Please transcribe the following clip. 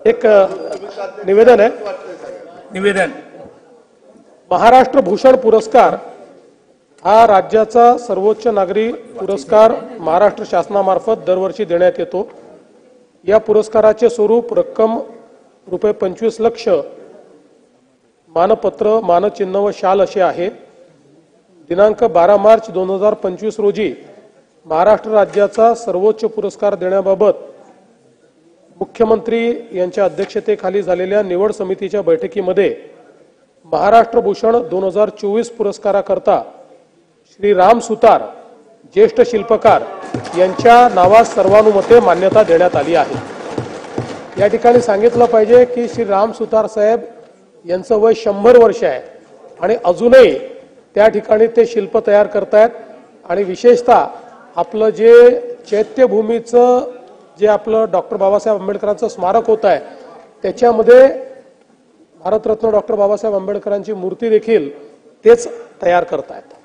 एक निवेदन आहे. निवेदन. महाराष्ट्र भूषण पुरस्कार हा राज्याचा सर्वोच्च नागरी पुरस्कार महाराष्ट्र शासनामार्फत दरवर्षी देण्यात येतो. या पुरस्काराचे स्वरूप रक्कम रुपये 25 लाख, मानपत्र, मानचिन्ह व शाल असे आहे. दिनांक 12 मार्च 2025 रोजी महाराष्ट्र राज्याचा सर्वोच्च पुरस्कार देण्याबाबत मुख्यमंत्री यांच्या अध्यक्षतेखाली झालेल्या निवड समितीच्या बैठकीमध्ये महाराष्ट्र भूषण 2024 पुरस्काराकरता श्री राम सुतार ज्येष्ठ शिल्पकार यांच्या नावास सर्वानुमते मान्यता देण्यात आली आहे. या ठिकाणी सांगितलं पाहिजे की श्री राम सुतार साहेब यांचं वय 100 वर्ष आहे आणि अजूनही त्या ठिकाणी ते शिल्प तयार करतायत. आणि विशेषतः आपलं जे चैत्यभूमीचं जे आपलं डॉक्टर बाबासाहेब आंबेडकरांचं स्मारक होत आहे त्याच्यामध्ये भारतरत्न डॉक्टर बाबासाहेब आंबेडकरांची मूर्ती देखील तेच तयार करतायत.